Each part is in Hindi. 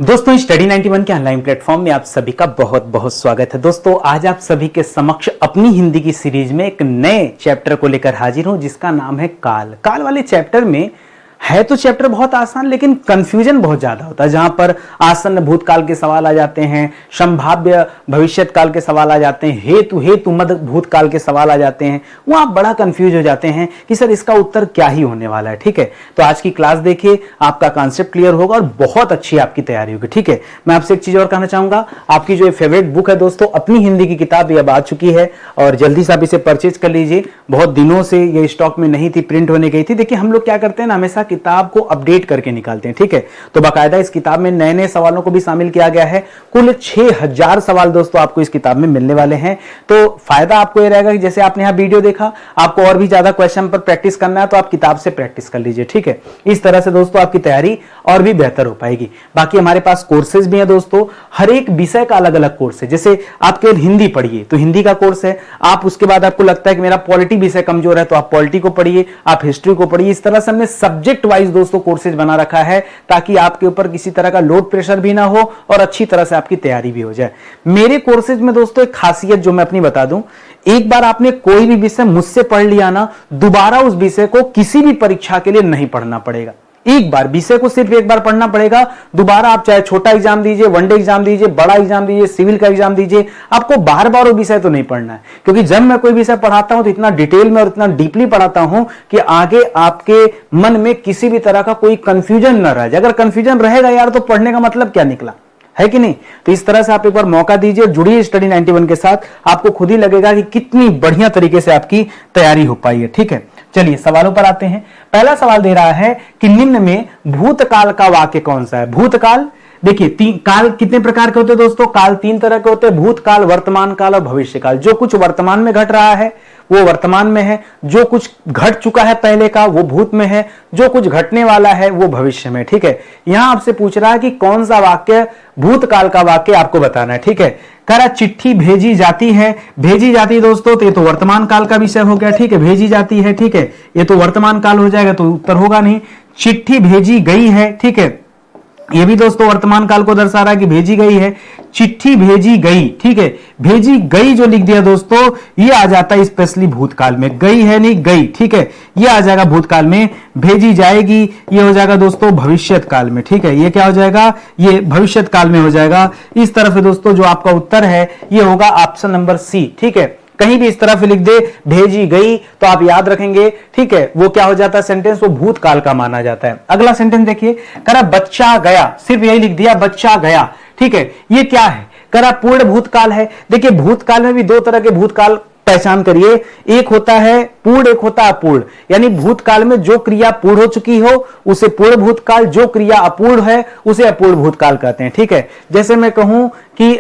दोस्तों स्टडी 91 के ऑनलाइन प्लेटफॉर्म में आप सभी का बहुत बहुत स्वागत है। दोस्तों आज आप सभी के समक्ष अपनी हिंदी की सीरीज में एक नए चैप्टर को लेकर हाजिर हूं जिसका नाम है काल। काल वाले चैप्टर में है तो चैप्टर बहुत आसान लेकिन कंफ्यूजन बहुत ज्यादा होता है, जहां पर आसन्न भूतकाल के सवाल आ जाते हैं, संभाव्य भविष्यत काल के सवाल आ जाते हैं, हेतु हेतु मद भूतकाल के सवाल आ जाते हैं। वहां आप बड़ा कंफ्यूज हो जाते हैं कि सर इसका उत्तर क्या ही होने वाला है। ठीक है, तो आज की क्लास देखिए, आपका कॉन्सेप्ट क्लियर होगा और बहुत अच्छी आपकी तैयारी होगी। ठीक है, मैं आपसे एक चीज और कहना चाहूंगा, आपकी जो फेवरेट बुक है दोस्तों, अपनी हिंदी की किताब ये अब आ चुकी है और जल्दी से आप इसे परचेज कर लीजिए। बहुत दिनों से ये स्टॉक में नहीं थी, प्रिंट होने गई थी। देखिए हम लोग क्या करते हैं ना, हमेशा किताब को अपडेट करके निकालते हैं। ठीक है, तो बाकायदा इस किताब में नए नए सवालों को भी शामिल किया गया है। कुल 6000 सवाल दोस्तों आपको इस किताब में मिलने वाले हैं। तो फायदा आपको यह रहेगा कि जैसे आपने यहां वीडियो देखा, आपको और भी ज्यादा क्वेश्चन पर प्रैक्टिस करना है तो आप किताब से प्रैक्टिस कर लीजिए। ठीक है, इस तरह से दोस्तों आपकी तैयारी और भी बेहतर हो पाएगी। बाकी हमारे पास कोर्सेज भी हैं दोस्तों, हर एक विषय का अलग अलग कोर्स है। जैसे आप केवल हिंदी पढ़िए तो हिंदी का कोर्स है, आप उसके बाद आपको लगता है कि मेरा पॉलिटी विषय कमजोर है तो आप पॉलिटी को पढ़िए, आप हिस्ट्री को पढ़िए। इस तरह से हमने सब्जेक्ट वाइज दोस्तों कोर्सेज बना रखा है ताकि आपके ऊपर किसी तरह का लोड प्रेशर भी ना हो और अच्छी तरह से आपकी तैयारी भी हो जाए। मेरे कोर्सेज में दोस्तों एक खासियत जो मैं अपनी बता दूं, एक बार आपने कोई भी विषय मुझसे पढ़ लिया ना, दोबारा उस विषय को किसी भी परीक्षा के लिए नहीं पढ़ना पड़ेगा। एक बार विषय को सिर्फ एक बार पढ़ना पड़ेगा, दोबारा आप चाहे छोटा एग्जाम दीजिए, वनडे एग्जाम दीजिए, बड़ा एग्जाम दीजिए, सिविल का एग्जाम दीजिए, आपको बार बार वो विषय तो नहीं पढ़ना है। क्योंकि जब मैं कोई विषय पढ़ाता हूं तो इतना डिटेल में और इतना डीपली पढ़ाता हूं कि आगे आपके मन में किसी भी तरह का कोई कंफ्यूजन न रह जाए। अगर कंफ्यूजन रहेगा यार तो पढ़ने का मतलब क्या निकला, है कि नहीं। तो इस तरह से आप एक बार मौका दीजिए, जुड़िए स्टडी 91 के साथ, आपको खुद ही लगेगा कि कितनी बढ़िया तरीके से आपकी तैयारी हो पाई है। ठीक है, चलिए सवालों पर आते हैं। पहला सवाल दे रहा है कि निम्न में भूतकाल का वाक्य कौन सा है। भूतकाल देखिए, काल कितने प्रकार के होते हैं दोस्तों, काल 3 तरह के होते हैं, भूतकाल, वर्तमान काल और भविष्य काल। जो कुछ वर्तमान में घट रहा है वो वर्तमान में है, जो कुछ घट चुका है पहले का वो भूत में है, जो कुछ घटने वाला है वो भविष्य में। ठीक है, यहां आपसे पूछ रहा है कि कौन सा वाक्य भूतकाल का वाक्य आपको बताना है। ठीक है, कह रहा चिट्ठी भेजी जाती है। भेजी जाती है दोस्तों तो ये तो वर्तमान काल का विषय हो गया। ठीक है, भेजी जाती है, ठीक है, ये तो वर्तमान काल हो जाएगा तो उत्तर होगा नहीं। चिट्ठी भेजी गई है, ठीक है, ये भी दोस्तों वर्तमान काल को दर्शा रहा है कि भेजी गई है। चिट्ठी भेजी गई, ठीक है, भेजी गई जो लिख दिया दोस्तों ये आ जाता है स्पेशली भूतकाल में। गई है नहीं, गई, ठीक है, ये आ जाएगा भूतकाल में। भेजी जाएगी ये हो जाएगा दोस्तों भविष्यत काल में। ठीक है, ये क्या हो जाएगा, ये भविष्यत काल में हो जाएगा। इस तरफ है दोस्तों जो आपका उत्तर है ये होगा ऑप्शन नंबर सी। ठीक है, कहीं भी इस तरफ लिख दे भेजी गई तो आप याद रखेंगे। ठीक है, वो क्या हो जाता है सेंटेंस, वो भूतकाल का माना जाता है। अगला सेंटेंस देखिए, कह रहा बच्चा गया, सिर्फ यही लिख दिया बच्चा गया। ठीक है, ये क्या है, कह रहा पूर्ण भूतकाल है। देखिए भूतकाल में भी 2 तरह के भूतकाल पहचान करिए, एक होता है पूर्ण, एक होता है अपूर्ण। यानी भूतकाल में जो क्रिया पूर्ण हो चुकी हो उसे पूर्ण भूतकाल, जो क्रिया अपूर्ण है उसे अपूर्ण भूतकाल कहते हैं। ठीक है, जैसे मैं कहूं कि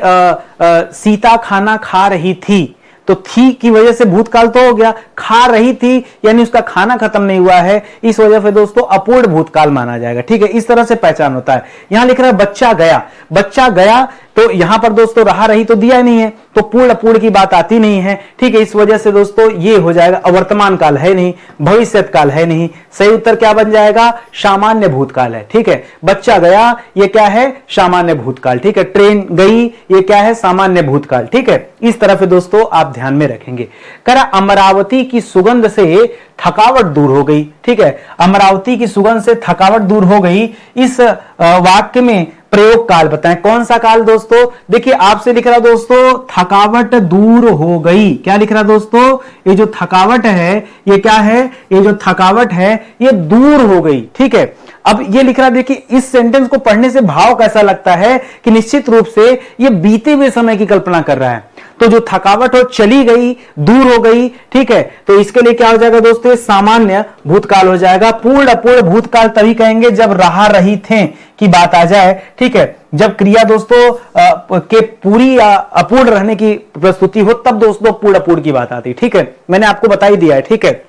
सीता खाना खा रही थी तो थी की वजह से भूतकाल तो हो गया, खा रही थी यानी उसका खाना खत्म नहीं हुआ है, इस वजह से दोस्तों अपूर्ण भूतकाल माना जाएगा। ठीक है, इस तरह से पहचान होता है। यहां लिख रहा है बच्चा गया, बच्चा गया तो यहां पर दोस्तों रहा रही तो दिया नहीं है तो पूर्ण अपूर्ण की बात आती नहीं है। ठीक है, इस वजह से दोस्तों ये हो जाएगा अवर्तमान काल है नहीं, भविष्यत काल है नहीं। सही उत्तर क्या बन जाएगा, सामान्य भूतकाल है। ठीक है, बच्चा गया ये क्या है, सामान्य भूतकाल। ठीक है, ट्रेन गई ये क्या है, सामान्य भूतकाल। ठीक है, इस तरफ दोस्तों आप ध्यान में रखेंगे। कह रहा अमरावती की सुगंध से थकावट दूर हो गई। ठीक है, अमरावती की सुगंध से थकावट दूर हो गई। इस वाक्य में प्रयोग काल बताएं, कौन सा काल दोस्तों। देखिए आपसे लिख रहा दोस्तों थकावट दूर हो गई। क्या लिख रहा दोस्तों, ये जो थकावट है ये क्या है, ये जो थकावट है ये दूर हो गई। ठीक है, अब ये लिख रहा देखिए इस सेंटेंस को पढ़ने से भाव कैसा लगता है कि निश्चित रूप से ये बीते हुए समय की कल्पना कर रहा है। तो जो थकावट हो चली गई, दूर हो गई। ठीक है, तो इसके लिए क्या हो जाएगा दोस्तों, सामान्य भूतकाल हो जाएगा। पूर्ण अपूर्ण भूतकाल तभी कहेंगे जब रहा रही थे की बात आ जाए। ठीक है, जब क्रिया दोस्तों के पूरी या अपूर्ण रहने की प्रस्तुति हो तब दोस्तों पूर्ण अपूर्ण की बात आती। ठीक है, मैंने आपको बता ही दिया है। ठीक है,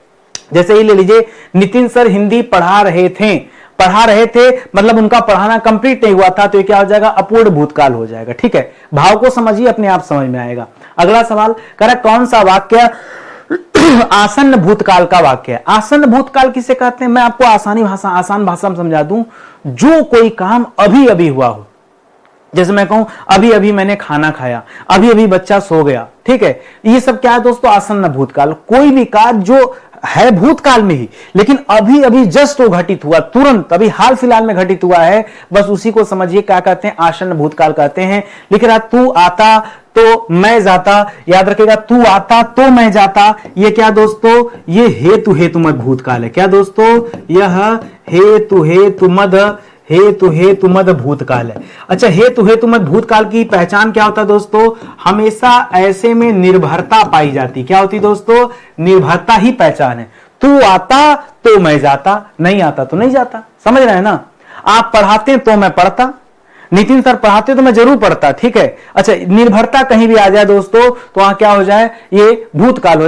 जैसे ही ले लीजिए नितिन सर हिंदी पढ़ा रहे थे, पढ़ा रहे थे मतलब उनका पढ़ाना कंप्लीट नहीं हुआ था तो ये क्या हो जाएगा, अपूर्ण भूतकाल हो जाएगा। ठीक है, भाव को समझिए, अपने आप समझ में आएगा। अगला सवाल कह रहा कौन सा वाक्य आसन्न भूतकाल का वाक्य है। आसन्न भूतकाल किसे कहते हैं, मैं आपको आसान भाषा में समझा दूं, जो कोई काम अभी अभी हुआ हो, जैसे मैं कहूं अभी अभी मैंने खाना खाया, अभी अभी बच्चा सो गया, ठीक है। ये सब क्या है दोस्तों, आसन्न भूतकाल। कोई भी कार्य जो है भूतकाल में ही, लेकिन अभी अभी जस्ट वो घटित हुआ, तुरंत अभी हाल फिलहाल में घटित हुआ है, बस उसी को समझिए क्या कहते हैं, आसन्न भूतकाल कहते हैं। लिख रहा तू आता तो मैं जाता, याद रखेगा तू आता तो मैं जाता। ये क्या दोस्तों, ये हेतु हेतुमद भूतकाल है। क्या दोस्तों, यह हेतु मद भूतकाल है। अच्छा, हेतु मद भूतकाल की पहचान क्या होता है दोस्तों, हमेशा ऐसे में निर्भरता पाई जाती। क्या होती दोस्तों, निर्भरता ही पहचान है। तू आता तो मैं जाता, नहीं आता तो नहीं जाता, समझ रहे हैं ना। आप पढ़ाते तो मैं पढ़ता, नितिन सर पढ़ाते तो मैं जरूर पढ़ता, ठीक है। अच्छा, निर्भरता कहीं भी आ जाए दोस्तों तो वहां क्या हो जाए, ये भूतकाल हो,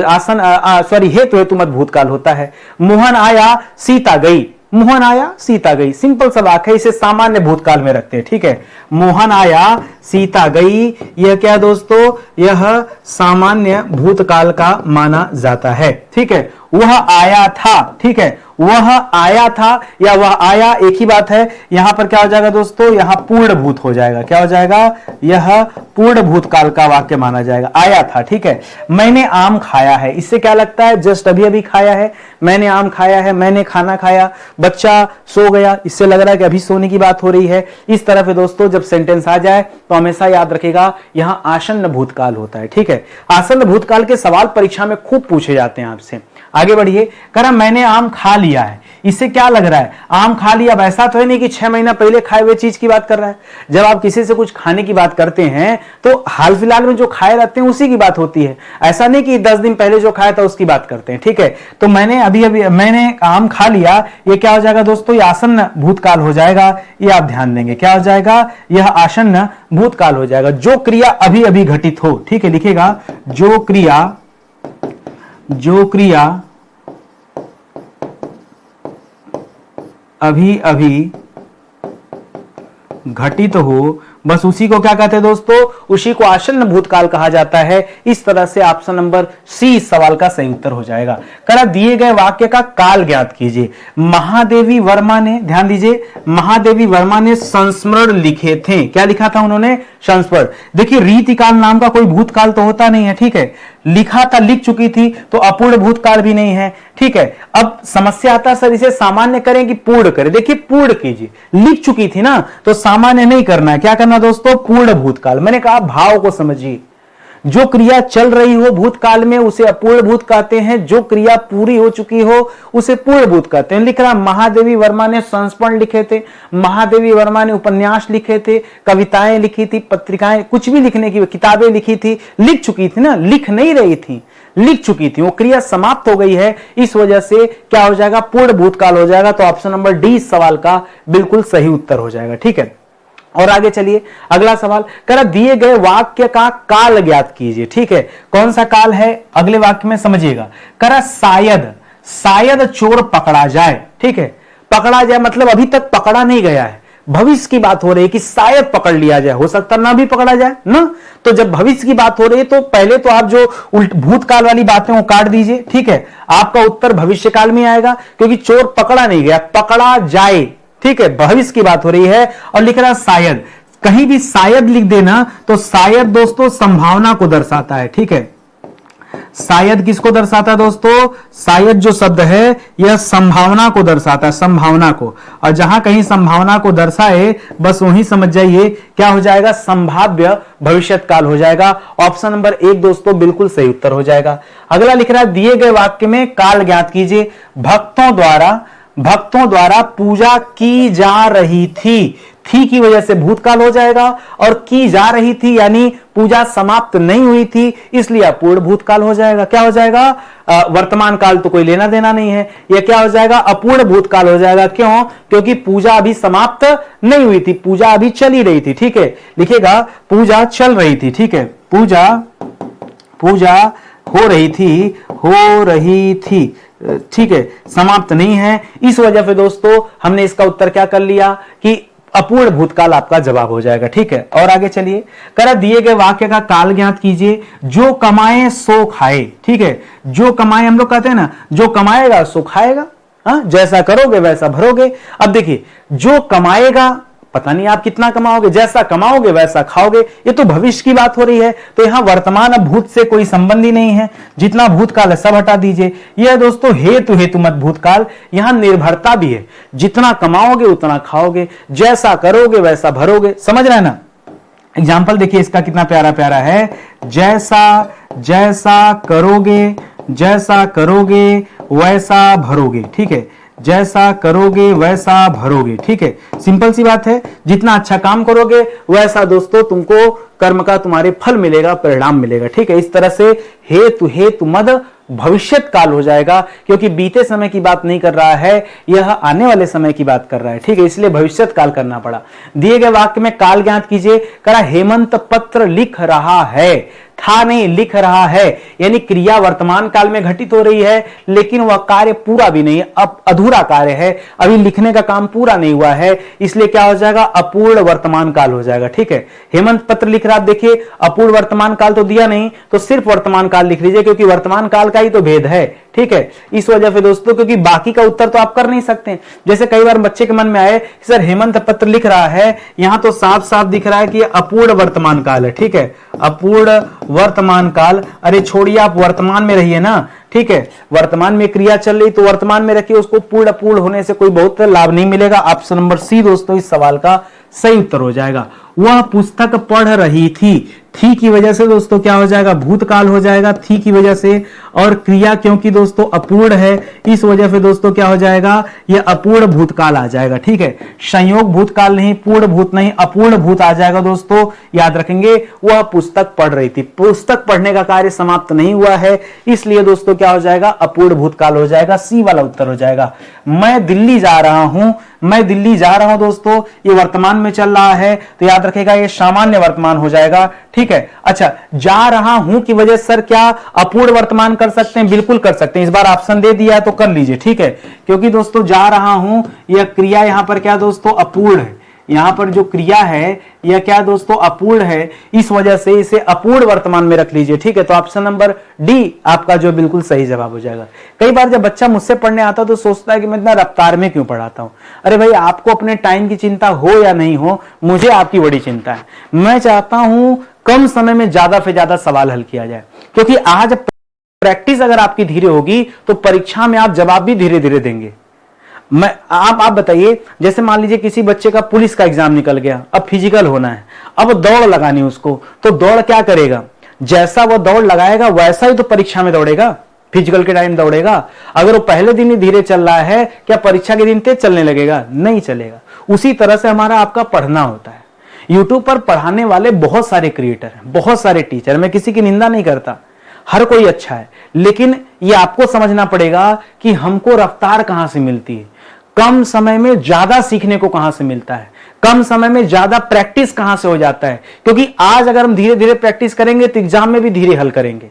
हेतु मद भूतकाल होता है। मोहन आया सीता गई, मोहन आया सीता गई, सिंपल सा वाक्य है, इसे सामान्य भूतकाल में रखते हैं, ठीक है। मोहन आया सीता गई, यह क्या दोस्तों, यह सामान्य भूतकाल का माना जाता है, ठीक है। वह आया था, ठीक है, वह आया था या वह आया एक ही बात है। यहां पर क्या हो जाएगा दोस्तों, यहां पूर्ण भूत हो जाएगा। क्या हो जाएगा, यह पूर्ण भूतकाल का वाक्य माना जाएगा। आया था, ठीक है। मैंने आम खाया है, इससे क्या लगता है, जस्ट अभी अभी खाया है, मैंने आम खाया है, मैंने खाना खाया, बच्चा सो गया, इससे लग रहा है कि अभी सोने की बात हो रही है। इस तरह से दोस्तों जब सेंटेंस आ जाए तो हमेशा याद रखेगा यहां आसन्न भूतकाल होता है, ठीक है। आसन्न भूतकाल के सवाल परीक्षा में खूब पूछे जाते हैं आपसे। आगे बढ़िए, कह रहा मैंने आम खा लिया है, इससे क्या लग रहा है, आम खा लिया। अब ऐसा तो है नहीं कि 6 महीना पहले खाए हुए चीज की बात कर रहा है। जब आप किसी से कुछ खाने की बात करते हैं तो हाल फिलहाल में जो खाए रहते हैं उसी की बात होती है, ऐसा नहीं कि 10 दिन पहले जो खाया था उसकी बात करते हैं, ठीक है। तो मैंने अभी मैंने आम खा लिया, ये क्या हो जाएगा दोस्तों, ये आसन्न भूतकाल हो जाएगा। ये आप ध्यान देंगे, क्या हो जाएगा, यह आसन्न भूतकाल हो जाएगा। जो क्रिया अभी अभी घटित हो, ठीक है, लिखेगा जो क्रिया अभी अभी घटित हो, बस उसी को क्या कहते हैं दोस्तों, उसी को आसन्न भूतकाल कहा जाता है। इस तरह से ऑप्शन नंबर सी सवाल का सही उत्तर हो जाएगा। करा दिए गए वाक्य का काल ज्ञात कीजिए। महादेवी वर्मा ने, ध्यान दीजिए, महादेवी वर्मा ने संस्मरण लिखे थे। क्या लिखा था उन्होंने, संस्मरण। देखिए रीतिकाल नाम का कोई भूतकाल तो होता नहीं है, ठीक है। लिखा था, लिख चुकी थी, तो अपूर्ण भूतकाल भी नहीं है, ठीक है। अब समस्या आता है सर इसे सामान्य करें कि पूर्ण करें। देखिए पूर्ण कीजिए, लिख चुकी थी ना तो सामान्य नहीं करना है, क्या करना दोस्तों, पूर्ण भूतकाल। मैंने कहा भाव को समझिए, जो क्रिया चल रही हो भूतकाल में उसे अपूर्ण भूत कहते हैं, जो क्रिया पूरी हो चुकी हो उसे पूर्ण भूत कहते हैं। लिख रहा महादेवी वर्मा ने संस्मरण लिखे थे, महादेवी वर्मा ने उपन्यास लिखे थे, कविताएं लिखी थी, पत्रिकाएं, कुछ भी लिखने की किताबें लिखी थी, लिख चुकी थी ना, लिख नहीं रही थी, लिख चुकी थी, वो क्रिया समाप्त हो गई है, इस वजह से क्या हो जाएगा, पूर्ण भूतकाल हो जाएगा। तो ऑप्शन नंबर डी सवाल का बिल्कुल सही उत्तर हो जाएगा, ठीक है। और आगे चलिए, अगला सवाल करा दिए गए वाक्य का काल ज्ञात कीजिए, ठीक है। कौन सा काल है, अगले वाक्य में समझिएगा। करा शायद चोर पकड़ा जाए, ठीक है। पकड़ा जाए मतलब अभी तक पकड़ा नहीं गया है, भविष्य की बात हो रही है कि शायद पकड़ लिया जाए, हो सकता ना भी पकड़ा जाए ना। तो जब भविष्य की बात हो रही है तो पहले तो आप जो भूतकाल वाली बातें वो काट दीजिए, ठीक है। आपका उत्तर भविष्य काल में आएगा क्योंकि चोर पकड़ा नहीं गया, पकड़ा जाए, ठीक है, भविष्य की बात हो रही है। और लिख रहा शायद, कहीं भी शायद लिख देना तो शायद दोस्तों संभावना को दर्शाता है, ठीक है। शायद किसको दर्शाता है दोस्तों, शायद जो शब्द है यह संभावना को दर्शाता है, संभावना को। और जहां कहीं संभावना को दर्शाए बस वहीं समझ जाइए क्या हो जाएगा, संभाव्य भविष्यत काल हो जाएगा। ऑप्शन नंबर 1 दोस्तों बिल्कुल सही उत्तर हो जाएगा। अगला लिख रहा है दिए गए वाक्य में काल ज्ञात कीजिए। भक्तों द्वारा पूजा की जा रही थी की वजह से भूतकाल हो जाएगा, और की जा रही थी यानी पूजा समाप्त नहीं हुई थी इसलिए अपूर्ण भूतकाल हो जाएगा। क्या हो जाएगा, वर्तमान काल तो कोई लेना देना नहीं है, यह क्या हो जाएगा, अपूर्ण भूतकाल हो जाएगा। क्यों, क्योंकि पूजा अभी समाप्त नहीं हुई थी, पूजा अभी चल ही रही थी, ठीक है। लिखेगा पूजा चल रही थी, ठीक है, पूजा हो रही थी, ठीक है, समाप्त नहीं है। इस वजह से दोस्तों हमने इसका उत्तर क्या कर लिया कि अपूर्ण भूतकाल आपका जवाब हो जाएगा, ठीक है। और आगे चलिए, करा दिए गए वाक्य का काल ज्ञात कीजिए। जो कमाए सो खाए, ठीक है। जो कमाए, हम लोग कहते हैं ना जो कमाएगा सो खाएगा, जैसा करोगे वैसा भरोगे। अब देखिए जो कमाएगा पता नहीं आप कितना कमाओगे, जैसा कमाओगे वैसा खाओगे। ये तो भविष्य की बात हो रही है, तो यहां वर्तमान अब भूत से कोई संबंध ही नहीं है। जितना भूतकाल है सब हटा दीजिए। यह दोस्तों हेतु मत भूतकाल, यहां निर्भरता भी है। जितना कमाओगे उतना खाओगे, जैसा करोगे वैसा भरोगे। समझ रहे हैं ना? एग्जाम्पल देखिए इसका कितना प्यारा प्यारा है। जैसा करोगे वैसा भरोगे। ठीक है, जैसा करोगे वैसा भरोगे। ठीक है, सिंपल सी बात है। जितना अच्छा काम करोगे वैसा दोस्तों तुमको कर्म का तुम्हारे फल मिलेगा, परिणाम मिलेगा। ठीक है, इस तरह से हेतु मद भविष्यत काल हो जाएगा, क्योंकि बीते समय की बात नहीं कर रहा है, यह आने वाले समय की बात कर रहा है। ठीक है, इसलिए भविष्यत काल करना पड़ा। दिए गए वाक्य में काल ज्ञात कीजिए। करा हेमंत पत्र लिख रहा है, था नहीं लिख रहा है, यानी क्रिया वर्तमान काल में घटित हो रही है, लेकिन वह कार्य पूरा भी नहीं, अब अधूरा कार्य है, अभी लिखने का काम पूरा नहीं हुआ है, इसलिए क्या हो जाएगा? अपूर्ण वर्तमान काल हो जाएगा। ठीक है, हेमंत पत्र लिख रहा, देखिए अपूर्ण वर्तमान काल तो दिया नहीं, तो सिर्फ वर्तमान काल लिख लीजिए, क्योंकि वर्तमान काल का ही तो भेद है। ठीक है, इस वजह से दोस्तों, क्योंकि बाकी का उत्तर तो आप कर नहीं सकते। जैसे कई बार बच्चे के मन में आए सर हेमंत पत्र लिख रहा है, यहां तो साफ साफ दिख रहा है कि अपूर्ण वर्तमान काल है। ठीक है, अपूर्ण वर्तमान काल, अरे छोड़िए, आप वर्तमान में रहिए ना। ठीक है, वर्तमान में क्रिया चल रही तो वर्तमान में रखिए, उसको पूर्ण होने से कोई बहुत लाभ नहीं मिलेगा। ऑप्शन नंबर सी दोस्तों इस सवाल का सही उत्तर हो जाएगा। वह पुस्तक पढ़ रही थी की वजह से दोस्तों क्या हो जाएगा? भूतकाल हो जाएगा, थी की वजह से। और क्रिया क्योंकि दोस्तों अपूर्ण है, इस वजह से दोस्तों क्या हो जाएगा? यह अपूर्ण भूतकाल आ जाएगा। ठीक है, संयोग भूतकाल नहीं, पूर्ण भूत नहीं, अपूर्ण भूत आ जाएगा दोस्तों, याद रखेंगे। वह पुस्तक पढ़ रही थी, पुस्तक पढ़ने का कार्य समाप्त नहीं हुआ है, इसलिए दोस्तों क्या हो जाएगा? अपूर्ण भूतकाल हो जाएगा, सी वाला उत्तर हो जाएगा। मैं दिल्ली जा रहा हूं दोस्तों, ये वर्तमान में चल रहा है, तो याद रखेगा ये सामान्य वर्तमान हो जाएगा। ठीक है, अच्छा, जा रहा हूं की वजह सर क्या अपूर्ण वर्तमान कर सकते हैं? बिल्कुल कर सकते हैं। इस बार ऑप्शन दे दिया तो कर लीजिए। ठीक है, क्योंकि दोस्तों जा रहा हूं यह क्रिया यहां पर क्या दोस्तों? अपूर्ण है। यहां पर जो क्रिया है यह क्या दोस्तों? अपूर्ण है, इस वजह से इसे अपूर्ण वर्तमान में रख लीजिए। ठीक है, तो ऑप्शन नंबर डी आपका जो बिल्कुल सही जवाब हो जाएगा। कई बार जब बच्चा मुझसे पढ़ने आता तो सोचता है कि मैं इतना रफ्तार में क्यों पढ़ाता हूं। अरे भाई, आपको अपने टाइम की चिंता हो या नहीं हो, मुझे आपकी बड़ी चिंता है। मैं चाहता हूं कम समय में ज्यादा से ज्यादा सवाल हल किया जाए, क्योंकि आज प्रैक्टिस अगर आपकी धीरे होगी तो परीक्षा में आप जवाब भी धीरे धीरे देंगे। आप बताइए, जैसे मान लीजिए किसी बच्चे का पुलिस का एग्जाम निकल गया, अब फिजिकल होना है, अब दौड़ लगानी उसको, तो दौड़ क्या करेगा? जैसा वो दौड़ लगाएगा वैसा ही तो परीक्षा में दौड़ेगा, फिजिकल के टाइम दौड़ेगा। अगर वो पहले दिन ही धीरे चल रहा है, क्या परीक्षा के दिन तेज चलने लगेगा? नहीं चलेगा। उसी तरह से हमारा आपका पढ़ना होता है। यूट्यूब पर पढ़ाने वाले बहुत सारे क्रिएटर हैं, बहुत सारे टीचर, मैं किसी की निंदा नहीं करता, हर कोई अच्छा है, लेकिन ये आपको समझना पड़ेगा कि हमको रफ्तार कहां से मिलती है, कम समय में ज्यादा सीखने को कहां से मिलता है, कम समय में ज्यादा प्रैक्टिस कहां से हो जाता है। क्योंकि आज अगर हम धीरे धीरे प्रैक्टिस करेंगे तो एग्जाम में भी धीरे हल करेंगे,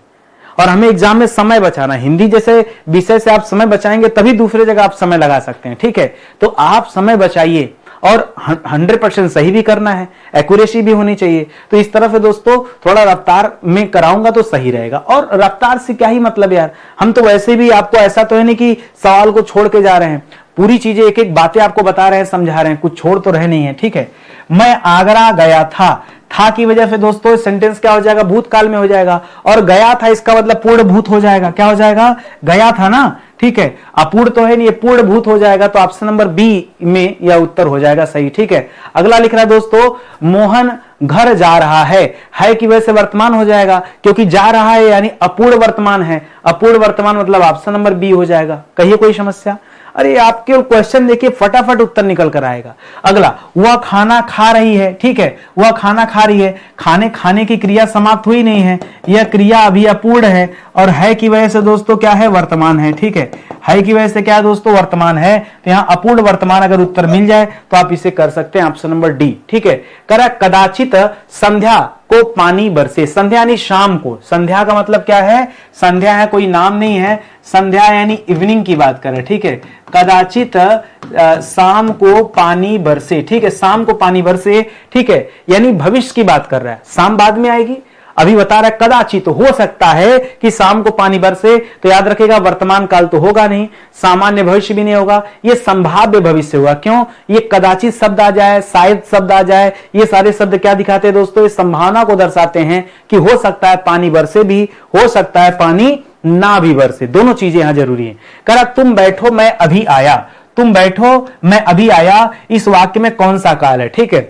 और हमें एग्जाम में समय बचाना, हिंदी जैसे विषय से आप समय बचाएंगे तभी दूसरे जगह आप समय लगा सकते हैं। ठीक है, तो आप समय बचाइए और 100% सही भी करना है, एक्यूरेसी भी होनी चाहिए। तो इस तरह से दोस्तों थोड़ा रफ्तार में कराऊंगा तो सही रहेगा। और रफ्तार से क्या ही मतलब यार, हम तो वैसे भी आपको ऐसा तो है नहीं कि सवाल को छोड़ के जा रहे हैं, पूरी चीजें एक एक बातें आपको बता रहे हैं, समझा रहे हैं, कुछ छोड़ तो रहे नहीं है। ठीक है, मैं आगरा गया था की वजह से दोस्तों सेंटेंस क्या हो जाएगा? भूतकाल में हो जाएगा। और गया था इसका मतलब पूर्ण भूत हो जाएगा। क्या हो जाएगा? गया था ना। ठीक है, अपूर्ण तो है नहीं, ये पूर्ण भूत हो जाएगा, तो ऑप्शन नंबर बी में यह उत्तर हो जाएगा सही। ठीक है, अगला लिख रहा है दोस्तों, मोहन घर जा रहा है की वजह से वर्तमान हो जाएगा, क्योंकि जा रहा है यानी अपूर्ण वर्तमान है, अपूर्ण वर्तमान मतलब ऑप्शन नंबर बी हो जाएगा। कहिए कोई समस्या? अरे आप केवल क्वेश्चन देखिए, फटाफट उत्तर निकल कर आएगा। अगला, वह खाना खा रही है। ठीक है, वह खाना खा रही है, खाने की क्रिया समाप्त हुई नहीं है, यह क्रिया अभी अपूर्ण है, और है की वजह से दोस्तों क्या है? वर्तमान है। ठीक है की वजह से क्या है दोस्तों? वर्तमान है, तो यहां अपूर्ण वर्तमान अगर उत्तर मिल जाए तो आप इसे कर सकते हैं, ऑप्शन नंबर डी। ठीक है, करा कदाचित संध्या को पानी बरसे। संध्या यानी शाम को, संध्या का मतलब क्या है? संध्या है कोई नाम नहीं है, संध्या यानी इवनिंग की बात करें। ठीक है, कदाचित शाम को पानी बरसे। ठीक है, शाम को पानी बरसे। ठीक है, यानी भविष्य की बात कर रहा है, शाम बाद में आएगी। अभी बता रहा है कदाचित, तो हो सकता है कि शाम को पानी बरसे, तो याद रखेगा वर्तमान काल तो होगा नहीं, सामान्य भविष्य भी नहीं होगा, ये संभाव्य भविष्य होगा। क्यों? ये कदाचित शब्द आ जाए, शायद शब्द आ जाए, ये सारे शब्द क्या दिखाते हैं दोस्तों? ये संभावना को दर्शाते हैं कि हो सकता है पानी बरसे भी, हो सकता है पानी ना भी बरसे, दोनों चीजें यहां जरूरी है। कह रहा तुम बैठो मैं अभी आया, तुम बैठो मैं अभी आया, इस वाक्य में कौन सा काल है? ठीक है,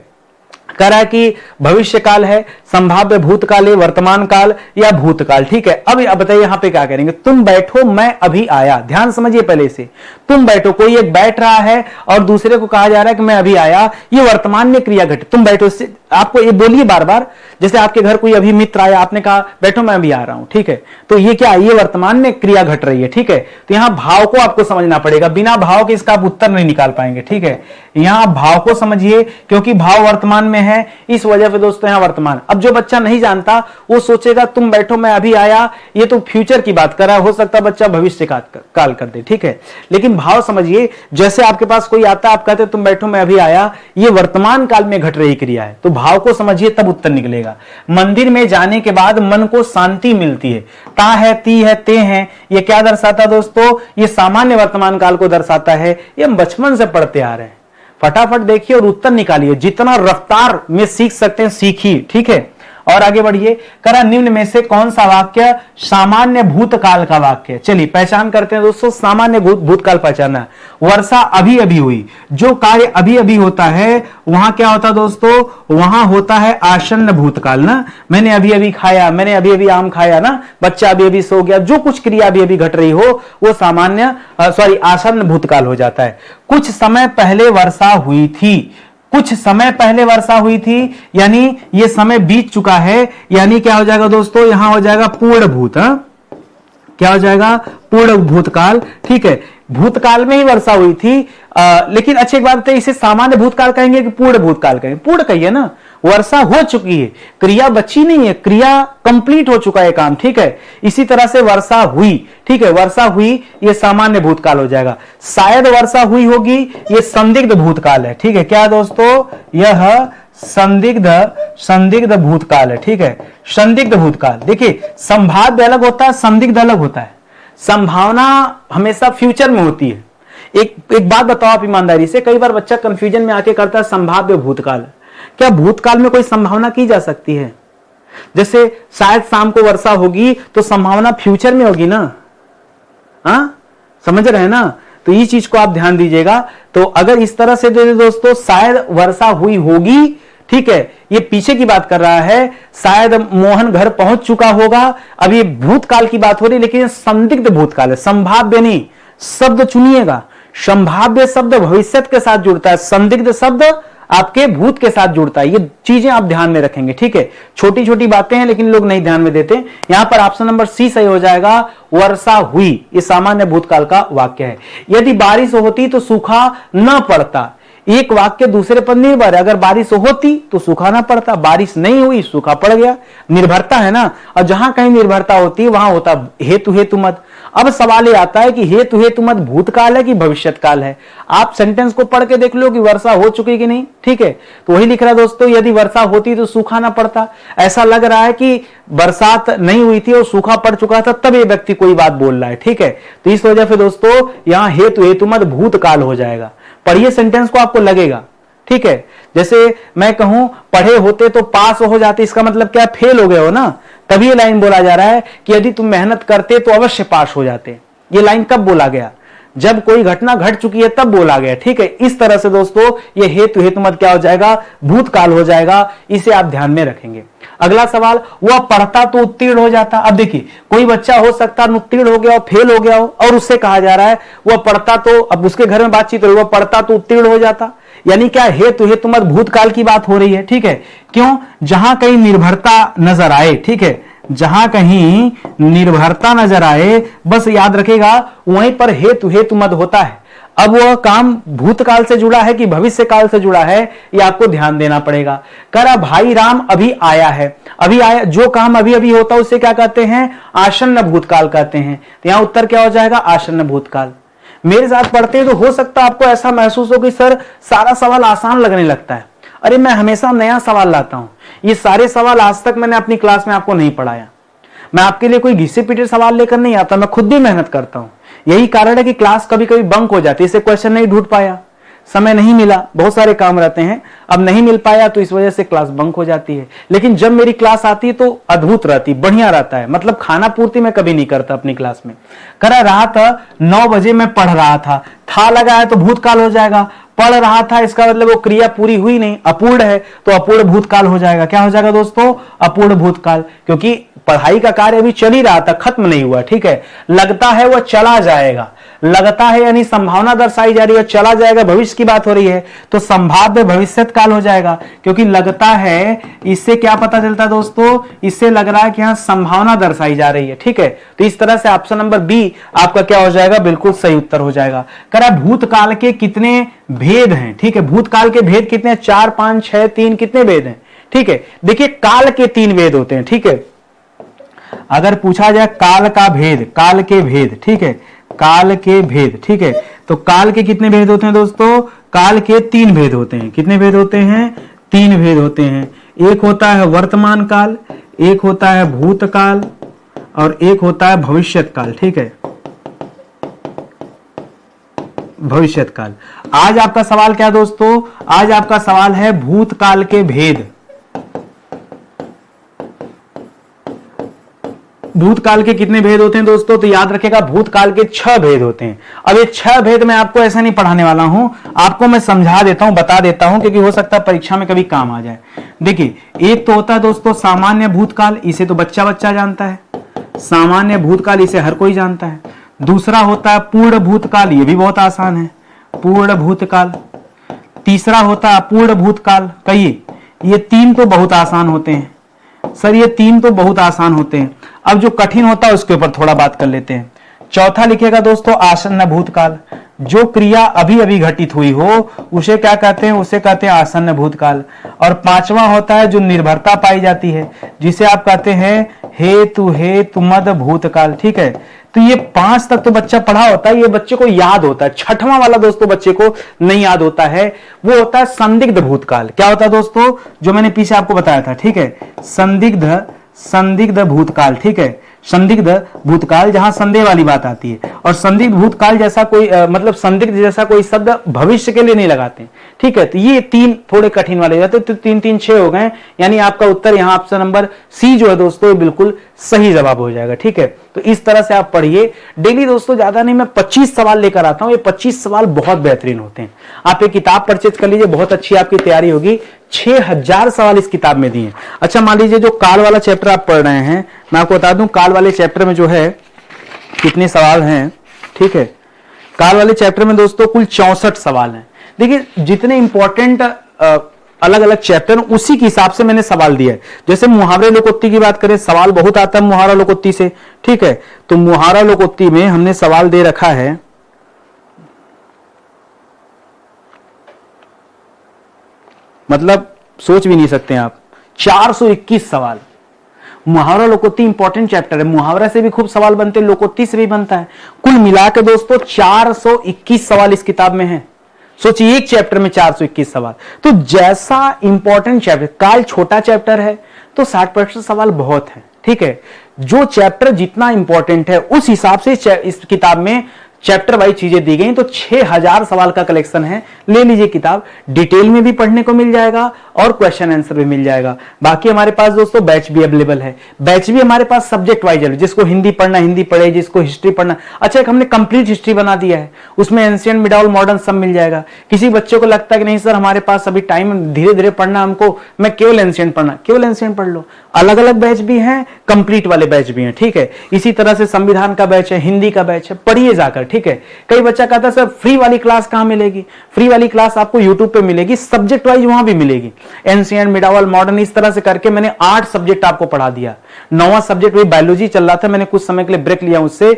कह रहा है कि भविष्य काल है, संभाव्य भूतकाल है, वर्तमान काल या भूतकाल। ठीक है, अब बताइए यहां पे क्या करेंगे? तुम बैठो मैं अभी आया, ध्यान समझिए पहले से। तुम बैठो, कोई एक बैठ रहा है और दूसरे को कहा जा रहा है कि मैं अभी आया, ये वर्तमान में क्रिया घटित। तुम बैठो, आपको ये बोलिए बार बार, जैसे आपके घर कोई अभी मित्र आया, आपने कहा बैठो मैं अभी आ रहा हूं। ठीक है, तो ये क्या, ये वर्तमान में क्रिया घट रही है। ठीक है, तो यहां भाव को आपको समझना पड़ेगा, बिना भाव के इसका आप उत्तर नहीं निकाल पाएंगे। ठीक है, यहां भाव को समझिए, क्योंकि भाव वर्तमान में है, इस वजह से दोस्तों यहां वर्तमान। अब जो बच्चा नहीं जानता वो सोचेगा तुम बैठो मैं अभी आया, ये तो फ्यूचर की बात कर रहा है, हो सकता है बच्चा भविष्य काल कर दे। ठीक है, लेकिन भाव समझिए, जैसे आपके पास कोई आता है, आप कहते तुम बैठो मैं अभी आया, ये वर्तमान काल में घट रही क्रिया है, तो भाव को समझिए तब उत्तर निकलेगा। मंदिर में जाने के बाद मन को शांति मिलती है, ता है, ती है, ते हैं, ये क्या दर्शाता है दोस्तों? ये सामान्य वर्तमान काल को दर्शाता है। ये हम बचपन से पढ़ते आ रहे हैं। फटाफट देखिए और उत्तर निकालिए, जितना रफ्तार में सीख सकते हैं सीखिए। ठीक है, और आगे बढ़िए। करा निम्न में से कौन सा वाक्य सामान्य भूतकाल का वाक्य है? चलिए पहचान करते हैं दोस्तों, सामान्य भूतकाल पहचानना है। वर्षा अभी अभी हुई, जो कार्य अभी अभी होता है वहां क्या होता है दोस्तों? वहां होता है आसन्न भूतकाल ना। मैंने अभी अभी खाया, मैंने अभी अभी आम खाया ना, बच्चा अभी अभी सो गया, जो कुछ क्रिया अभी अभी घट रही हो वो सामान्य आसन्न भूतकाल हो जाता है। कुछ समय पहले वर्षा हुई थी, कुछ समय पहले वर्षा हुई थी, यानी ये समय बीत चुका है, यानी क्या हो जाएगा दोस्तों? यहां हो जाएगा पूर्ण भूत। क्या हो जाएगा? पूर्ण भूतकाल। ठीक है, भूतकाल में ही वर्षा हुई थी, लेकिन अच्छी बात है, इसे सामान्य भूतकाल कहेंगे कि पूर्ण भूतकाल कहेंगे? पूर्ण कहिए ना, वर्षा हो चुकी है, क्रिया बची नहीं है, क्रिया कंप्लीट हो चुका है काम। ठीक है, इसी तरह से वर्षा हुई। ठीक है, वर्षा हुई ये सामान्य भूतकाल हो जाएगा। शायद वर्षा हुई होगी, ये संदिग्ध भूतकाल है। ठीक है, क्या दोस्तों? यह संदिग्ध भूतकाल है। ठीक है, संदिग्ध भूतकाल। देखिए, संभाव्य अलग होता है, संदिग्ध अलग होता है। संभावना हमेशा फ्यूचर में होती है। एक बात बताओ आप ईमानदारी से, कई बार बच्चा कंफ्यूजन में आके करता है संभाव्य भूतकाल। क्या भूतकाल में कोई संभावना की जा सकती है? जैसे शायद शाम को वर्षा होगी, तो संभावना फ्यूचर में होगी ना। समझ रहे हैं ना? तो ये चीज को आप ध्यान दीजिएगा। तो अगर इस तरह से दोस्तों शायद वर्षा हुई होगी, ठीक है, ये पीछे की बात कर रहा है, शायद मोहन घर पहुंच चुका होगा, अब ये भूतकाल की बात हो रही है, लेकिन संदिग्ध भूतकाल है, संभाव्य नहीं। शब्द चुनिएगा, संभाव्य शब्द भविष्य के साथ जुड़ता है, संदिग्ध शब्द आपके भूत के साथ जुड़ता है। ये चीजें आप ध्यान में रखेंगे। ठीक है, छोटी छोटी बातें हैं लेकिन लोग नहीं ध्यान में देते। यहां पर ऑप्शन नंबर सी सही हो जाएगा, वर्षा हुई, ये सामान्य भूतकाल का वाक्य है। यदि बारिश होती तो सूखा न पड़ता, एक वाक्य दूसरे पर निर्भर है। अगर बारिश होती तो सूखा ना पड़ता, बारिश नहीं हुई सूखा पड़ गया, निर्भरता है ना। और जहां कहीं निर्भरता होती है वहां होता हेतु हेतु मत। अब सवाल ये आता है कि हेतु हेतु मत भूतकाल है कि भविष्यत काल है। आप सेंटेंस को पढ़ के देख लो कि वर्षा हो चुकी कि नहीं। ठीक है, तो वही लिख रहा है दोस्तों, यदि वर्षा होती तो सूखा ना पड़ता। ऐसा लग रहा है कि बरसात नहीं हुई थी और सूखा पड़ चुका था, तब ये व्यक्ति कोई बात बोल रहा है। ठीक है, तो इस वजह से दोस्तों यहां हेतु हेतु मत भूतकाल हो जाएगा। पढ़िए सेंटेंस को, आपको लगेगा। ठीक है, जैसे मैं कहूं पढ़े होते तो पास हो जाते, इसका मतलब क्या? फेल हो गए हो ना। तभी ये लाइन बोला जा रहा है कि यदि तुम मेहनत करते तो अवश्य पास हो जाते। ये लाइन कब बोला गया? जब कोई घटना घट चुकी है तब बोला गया। ठीक है, इस तरह से दोस्तों ये हेतु हेतु मत क्या हो जाएगा? भूतकाल हो जाएगा। इसे आप ध्यान में रखेंगे। अगला सवाल, वह पढ़ता तो उत्तीर्ण हो जाता। अब देखिए, कोई बच्चा हो सकता है उत्तीर्ण हो गया हो, फेल हो गया हो, और उससे कहा जा रहा है वह पढ़ता तो, अब उसके घर में बातचीत हो रही है, वह पढ़ता तो उत्तीर्ण हो जाता। यानी क्या? हेतु हेतु मत भूतकाल की बात हो रही है। ठीक है, क्यों? जहां कहीं निर्भरता नजर आए, ठीक है, जहां कहीं निर्भरता नजर आए, बस याद रखेगा वहीं पर हेतु हेतु मत होता है। अब वह काम भूतकाल से जुड़ा है कि भविष्य काल से जुड़ा है, ये आपको ध्यान देना पड़ेगा। करा भाई राम अभी आया है, अभी आया, जो काम अभी अभी होता है उसे क्या कहते हैं? आसन्न भूतकाल कहते हैं। तो यहां उत्तर क्या हो जाएगा? आसन्न भूतकाल। मेरे साथ पढ़ते हैं तो हो सकता है आपको ऐसा महसूस हो कि सर सारा सवाल आसान लगने लगता है। अरे मैं हमेशा नया सवाल लाता हूं, ये सारे सवाल आज तक मैंने अपनी क्लास में आपको नहीं पढ़ाया। मैं आपके लिए कोई घिसे पीटे सवाल लेकर नहीं आता, मैं खुद भी मेहनत करता हूं। यही कारण है कि क्लास कभी कभी बंक हो जाती है, इसे क्वेश्चन नहीं ढूंढ पाया, समय नहीं मिला, बहुत सारे काम रहते हैं, अब नहीं मिल पाया तो इस वजह से क्लास बंक हो जाती है। लेकिन जब मेरी क्लास आती है तो अद्भुत रहती, बढ़िया रहता है। मतलब खाना पूर्ति मैं कभी नहीं करता अपनी क्लास में। करा रहा था 9 बजे मैं पढ़ रहा था लगा है तो भूतकाल हो जाएगा। पढ़ रहा था इसका मतलब वो क्रिया पूरी हुई नहीं, अपूर्ण है तो अपूर्ण भूतकाल हो जाएगा। क्या हो जाएगा दोस्तों? अपूर्ण भूतकाल, क्योंकि पढ़ाई का कार्य अभी चल ही रहा था, खत्म नहीं हुआ। ठीक है, लगता है वह चला जाएगा, लगता है यानी संभावना दर्शाई जा रही है, चला जाएगा भविष्य की बात हो रही है तो संभाव्य भविष्यत काल हो जाएगा। क्योंकि लगता है, इससे क्या पता चलता है दोस्तों? इससे लग रहा है कि यहां संभावना दर्शाई जा रही है। ठीक है, तो इस तरह से ऑप्शन नंबर बी आपका क्या हो जाएगा? बिल्कुल सही उत्तर हो जाएगा। करा भूतकाल के कितने भेद हैं? ठीक है, भूतकाल के भेद कितने हैं? 4, 5, 6, 3, कितने भेद हैं? ठीक है, देखिए काल के 3 भेद होते हैं। ठीक है, अगर पूछा जाए काल का भेद, काल के भेद, ठीक है, काल के भेद, ठीक है, तो काल के कितने भेद होते हैं दोस्तों? काल के 3 भेद होते हैं। कितने भेद होते हैं? 3 भेद होते हैं। एक होता है वर्तमान काल, एक होता है भूतकाल और एक होता है भविष्यत काल। ठीक है, भविष्यत काल। आज आपका सवाल क्या दोस्तों? आज आपका सवाल है भूतकाल के भेद। भूतकाल के कितने भेद होते हैं दोस्तों? तो याद रखेगा भूतकाल के 6 भेद होते हैं। अब ये 6 भेद मैं आपको ऐसा नहीं पढ़ाने वाला हूं, आपको मैं समझा देता हूं, बता देता हूं, क्योंकि हो सकता है परीक्षा में कभी काम आ जाए। देखिए, एक तो होता है दोस्तों सामान्य भूतकाल, इसे तो बच्चा बच्चा जानता है, सामान्य भूतकाल इसे हर कोई जानता है। दूसरा होता है पूर्ण भूतकाल, ये भी बहुत आसान है, पूर्ण भूतकाल। तीसरा होता है अपूर्ण भूतकाल। कहिए, ये 3 तो बहुत आसान होते हैं सर, ये 3 तो बहुत आसान होते हैं। अब जो कठिन होता है उसके ऊपर थोड़ा बात कर लेते हैं। चौथा लिखेगा दोस्तों आसन्न भूतकाल, जो क्रिया अभी अभी घटित हुई हो उसे क्या कहते हैं? उसे कहते हैं आसन्न भूतकाल। और 5वां होता है जो निर्भरता पाई जाती है, जिसे आप कहते हैं हेतु मद भूतकाल। ठीक है, तो ये 5 तक तो बच्चा पढ़ा होता है, ये बच्चे को याद होता है। 6वां वाला दोस्तों बच्चे को नहीं याद होता है, वो होता है संदिग्ध भूतकाल। क्या होता है दोस्तों? जो मैंने पीछे आपको बताया था। ठीक है, संदिग्ध भूतकाल। ठीक है, संदिग्ध भूतकाल, जहां संदेह वाली बात आती है। और संदिग्ध भूतकाल जैसा कोई मतलब संदिग्ध जैसा कोई शब्द भविष्य के लिए नहीं लगाते। ठीक है, तो ये 3 थोड़े कठिन वाले जाते, तो 3, 3, 6 हो गए, यानी आपका उत्तर यहां ऑप्शन नंबर सी जो है दोस्तों बिल्कुल सही जवाब हो जाएगा। ठीक है, तो इस तरह से आप पढ़िए डेली दोस्तों, ज्यादा नहीं, मैं 25 सवाल लेकर आता हूं। ये 25 सवाल बहुत बेहतरीन होते हैं। आप एक किताब परचेज कर लीजिए, बहुत अच्छी आपकी तैयारी होगी। 6000 सवाल इस किताब में दिए। अच्छा, मान लीजिए जो काल वाला चैप्टर आप पढ़ रहे हैं, मैं आपको बता दूं काल वाले चैप्टर में जो है कितने सवाल हैं। ठीक है, काल वाले चैप्टर में दोस्तों कुल 64 सवाल हैं। देखिए, जितने इंपॉर्टेंट अलग अलग चैप्टर उसी के हिसाब से मैंने सवाल दिया है। जैसे मुहावरे लोकोक्ति की बात करें, सवाल बहुत आता है मुहावरा लोकोक्ति से। ठीक है, तो मुहावरा लोकोक्ति में हमने सवाल दे रखा है, मतलब सोच भी नहीं सकते आप, 421 सवाल। मुहावरा लोकोक्ति इंपॉर्टेंट चैप्टर है, मुहावरा से भी खूब सवाल बनते हैं, लोकोक्ति से भी बनता है। कुल मिलाकर दोस्तों 421 सवाल इस किताब में है। सोचिए, एक चैप्टर में 421 सवाल। तो जैसा इंपॉर्टेंट चैप्टर, काल छोटा चैप्टर है तो 60% सवाल बहुत है। ठीक है, जो चैप्टर जितना इंपॉर्टेंट है उस हिसाब से इस किताब में चैप्टर वाइज चीजें दी गई। तो 6000 सवाल का कलेक्शन है, ले लीजिए किताब, डिटेल में भी पढ़ने को मिल जाएगा और क्वेश्चन आंसर भी मिल जाएगा। बाकी हमारे पास दोस्तों बैच भी अवेलेबल है, बैच भी हमारे पास सब्जेक्ट वाइज है, जिसको हिंदी पढ़ना हिंदी पढ़े, जिसको हिस्ट्री पढ़ना। अच्छा, एक हमने कंप्लीट हिस्ट्री बना दिया है, उसमें एंशिएंट मिडाल मॉडर्न सब मिल जाएगा। किसी बच्चे को लगता है कि नहीं सर हमारे पास अभी टाइम, धीरे धीरे पढ़ना हमको, मैं केवल एंशिएंट पढ़ना, केवल एंशिएंट पढ़ लो। अलग अलग बैच भी हैं, कंप्लीट वाले बैच भी हैं। ठीक है, इसी तरह से संविधान का बैच है, हिंदी का बैच है, पढ़िए जाकर। ठीक है, कई बच्चा कहता है सर फ्री वाली क्लास कहां मिलेगी? फ्री वाली क्लास आपको यूट्यूब पे मिलेगी, सब्जेक्ट वाइज वहां भी मिलेगी, एंशिएंट मिडावल मॉडर्न, इस तरह से करके मैंने 8 सब्जेक्ट आपको पढ़ा दिया। 9वां सब्जेक्ट वही बायोलॉजी चल रहा था, मैंने कुछ समय के लिए ब्रेक लिया उससे।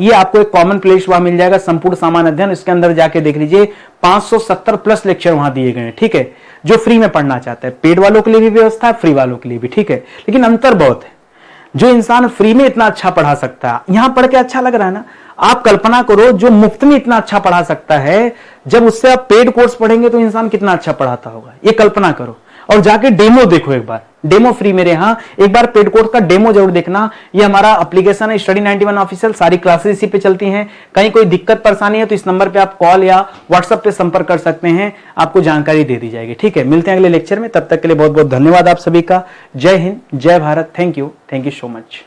ये आपको एक कॉमन प्लेलिस्ट वहां मिल जाएगा, संपूर्ण सामान्य अध्ययन, इसके अंदर जाके देख लीजिए, 570 प्लस लेक्चर वहां दिए गए हैं। ठीक है, जो फ्री में पढ़ना चाहता है, पेड वालों के लिए भी व्यवस्था है, फ्री वालों के लिए भी। ठीक है, लेकिन अंतर बहुत है। जो इंसान फ्री में इतना अच्छा पढ़ा सकता है, यहां पढ़ के अच्छा लग रहा है ना, आप कल्पना करो जो मुफ्त में इतना अच्छा पढ़ा सकता है, जब उससे आप पेड कोर्स पढ़ेंगे तो इंसान कितना अच्छा पढ़ाता होगा, ये कल्पना करो। और जाके डेमो देखो, एक बार डेमो फ्री मेरे यहाँ, एक बार पेड कोर्स का डेमो जरूर देखना। ये हमारा एप्लीकेशन है स्टडी 91 ऑफिशियल, सारी क्लासेस इसी पे चलती हैं। कहीं कोई दिक्कत परेशानी है तो इस नंबर पे आप कॉल या व्हाट्सएप पे संपर्क कर सकते हैं, आपको जानकारी दे दी जाएगी। ठीक है, मिलते हैं अगले लेक्चर में, तब तक के लिए बहुत बहुत धन्यवाद आप सभी का। जय हिंद, जय Bharat, thank you so much.